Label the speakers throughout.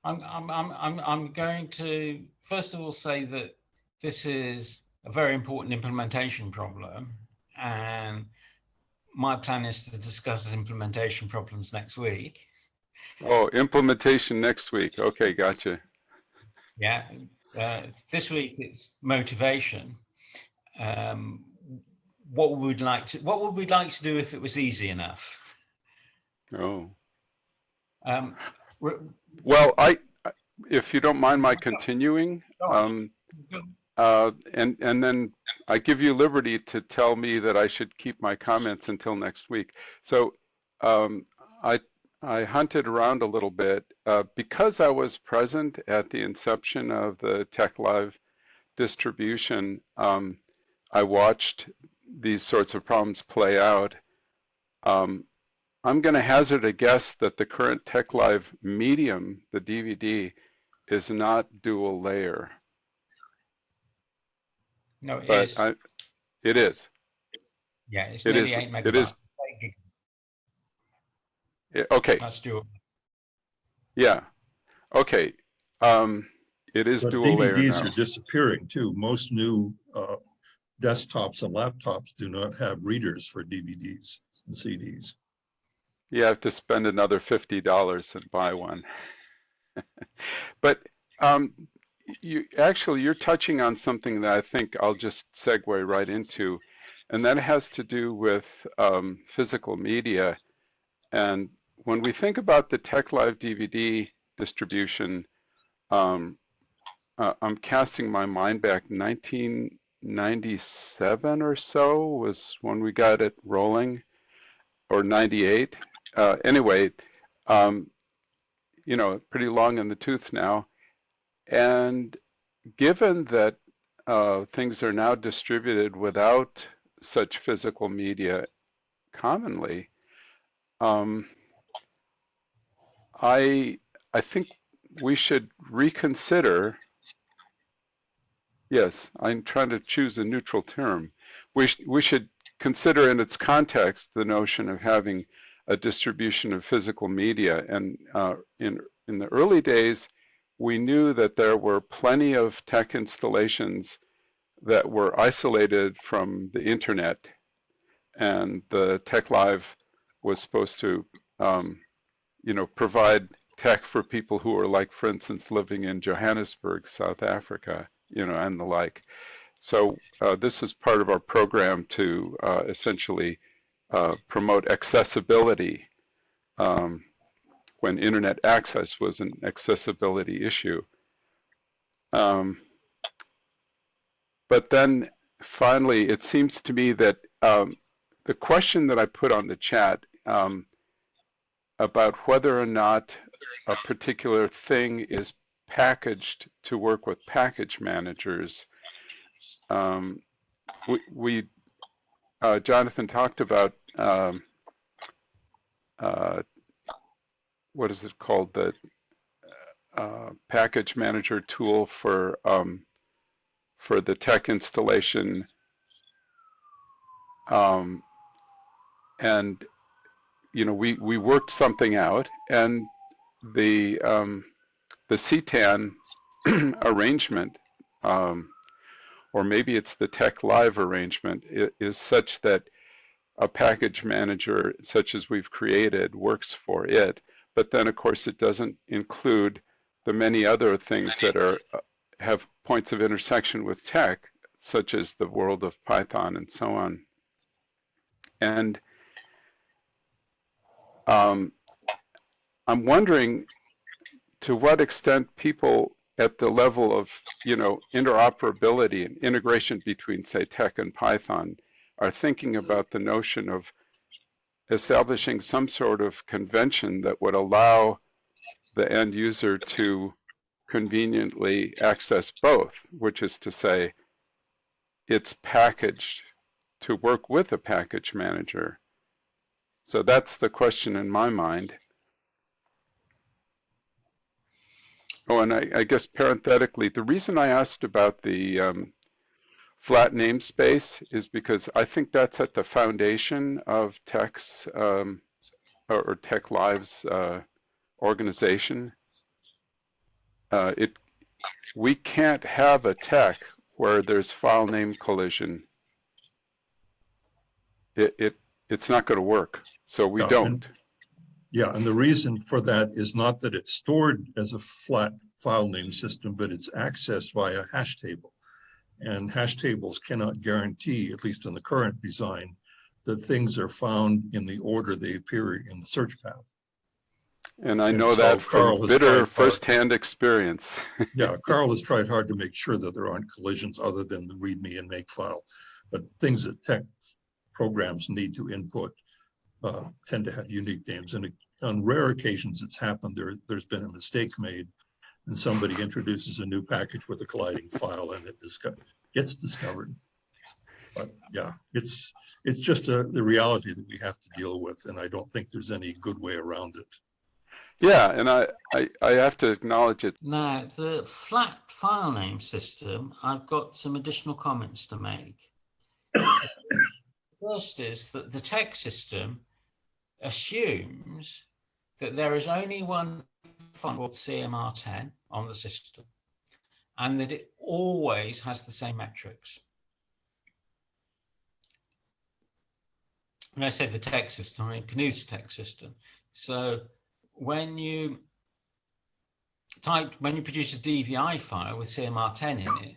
Speaker 1: I'm going to first of all say that this is a very important implementation problem, and my plan is to discuss implementation problems next week.
Speaker 2: Oh, implementation next week. Okay, gotcha.
Speaker 1: Yeah, this week it's motivation. Um, what would we like to do if it was easy enough?
Speaker 2: Oh.
Speaker 1: Um,
Speaker 2: Well, if you don't mind my continuing, and then I give you liberty to tell me that I should keep my comments until next week. So um, I I hunted around a little bit because I was present at the inception of the Tech Live distribution. I watched these sorts of problems play out. Um, I'm going to hazard a guess that the current Tech Live medium, the DVD, is not dual layer.
Speaker 1: No, it
Speaker 2: But
Speaker 1: is.
Speaker 2: it is.
Speaker 1: Yeah, it's
Speaker 2: It
Speaker 1: nearly
Speaker 2: is.
Speaker 1: 8 MB.
Speaker 2: It is. Okay.
Speaker 1: That's doable.
Speaker 2: Yeah. Okay. Um, it is
Speaker 3: But
Speaker 2: dual layer
Speaker 3: DVDs
Speaker 2: now.
Speaker 3: are disappearing too. Most new desktops and laptops do not have readers for DVDs and CDs.
Speaker 2: You have to spend another $50 and buy one. But you're touching on something that I think I'll just segue right into, and that has to do with physical media. And when we think about the Tech Live DVD distribution, I'm casting my mind back. 1997 or so was when we got it rolling, or 98. Anyway, pretty long in the tooth now. And given that things are now distributed without such physical media commonly, I think we should reconsider. Yes, I'm trying to choose a neutral term. We should consider in its context the notion of having a distribution of physical media. And in the early days, we knew that there were plenty of tech installations that were isolated from the internet, and the Tech Live was supposed to, provide tech for people who are, like, for instance, living in Johannesburg, South Africa, and the like. So this is part of our program to essentially promote accessibility when internet access was an accessibility issue. But then finally, it seems to me that the question that I put on the chat about whether or not a particular thing is packaged to work with package managers, Jonathan talked about what is it called, the package manager tool for the tech installation, and we worked something out, and the CTAN arrangement, or maybe it's the Tech Live arrangement, is such that a package manager such as we've created works for it, but then of course it doesn't include the many other things that have points of intersection with tech, such as the world of Python and so on. And I'm wondering to what extent people at the level of interoperability and integration between, say, tech and Python are thinking about the notion of establishing some sort of convention that would allow the end user to conveniently access both, which is to say it's packaged to work with a package manager. So that's the question in my mind. Oh, and I guess parenthetically, the reason I asked about the flat namespace is because I think that's at the foundation of Tech's or Tech Live's organization. we can't have a tech where there's file name collision. It's not going to work. So we don't.
Speaker 3: And the reason for that is not that it's stored as a flat file name system, but it's accessed via hash table. And hash tables cannot guarantee, at least in the current design, that things are found in the order they appear in the search path.
Speaker 2: And I know that from bitter firsthand experience.
Speaker 3: Yeah, Carl has tried hard to make sure that there aren't collisions other than the README and make file. But things that tech programs need to input tend to have unique names. And on rare occasions it's happened, there's been a mistake made and somebody introduces a new package with a colliding file and it gets discovered. But yeah, it's just the reality that we have to deal with, and I don't think there's any good way around it.
Speaker 2: Yeah, and I have to acknowledge it.
Speaker 1: Now, the flat file name system, I've got some additional comments to make. First is that the tech system assumes that there is only one font called CMR10 on the system, and that it always has the same metrics. When I say the tech system, I mean Knuth's tech system. So when you produce a DVI file with CMR10 in it,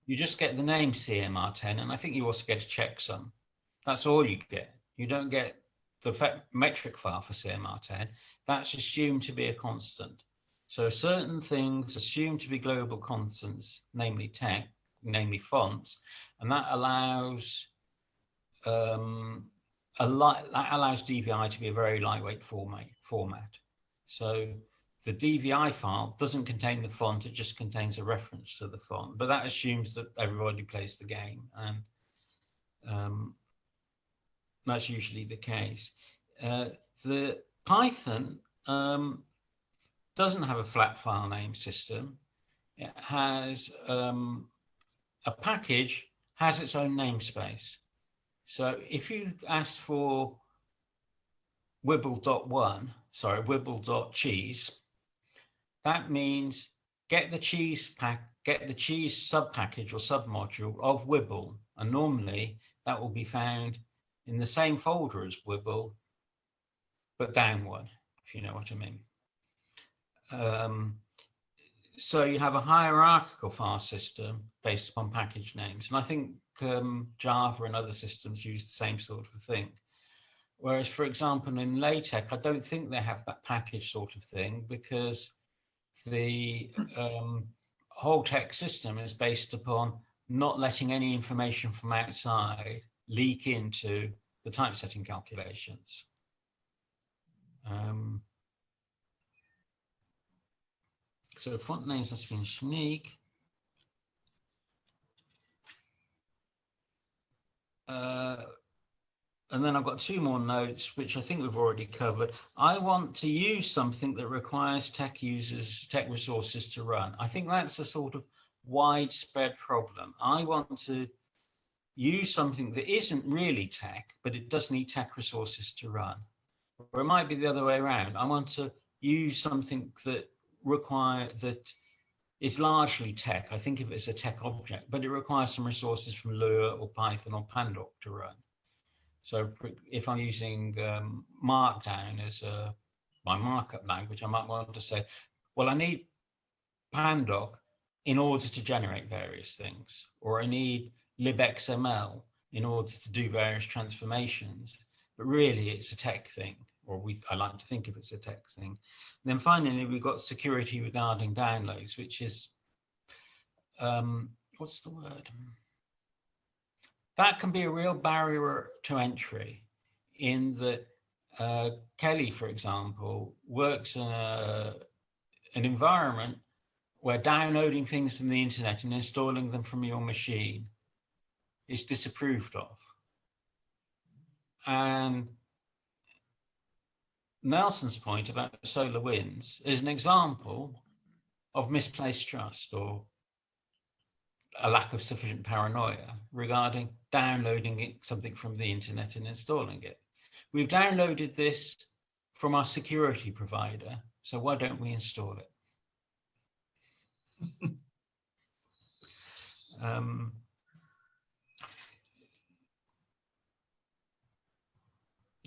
Speaker 1: you just get the name CMR10, and I think you also get a checksum. That's all you get. You don't get the metric file for CMR10. That's assumed to be a constant. So certain things assumed to be global constants, namely tech, namely fonts, and that allows DVI to be a very lightweight format. So the DVI file doesn't contain the font, it just contains a reference to the font, but that assumes that everybody plays the game, and that's usually the case. The Python doesn't have a flat file name system. It has a package has its own namespace. So if you ask for wibble.cheese, that means get the cheese sub-package or sub-module of Wibble, and normally that will be found in the same folder as Wibble, but down one, if you know what I mean. So you have a hierarchical file system based upon package names, and I think Java and other systems use the same sort of thing. Whereas, for example, in LaTeX, I don't think they have that package sort of thing, because the whole text system is based upon not letting any information from outside leak into the typesetting calculations. So font names must be unique. And then I've got two more notes, which I think we've already covered. I want to use something that requires tech resources to run. I think that's a sort of widespread problem. I want to use something that isn't really tech, but it does need tech resources to run. Or it might be the other way around. I want to use something that is largely tech. I think of it as a tech object, but it requires some resources from Lua or Python or Pandoc to run. So if I'm using Markdown as my markup language, I might want to say, well, I need Pandoc in order to generate various things, or I need libxml in order to do various transformations. But really, it's a tech thing, or I like to think of it as a tech thing. And then finally, we've got security regarding downloads, which is, what's the word? That can be a real barrier to entry, in that Kelly, for example, works in an environment where downloading things from the internet and installing them from your machine is disapproved of. And Nelson's point about solar winds is an example of misplaced trust, or a lack of sufficient paranoia regarding downloading something from the internet and installing it. We've downloaded this from our security provider, so why don't we install it?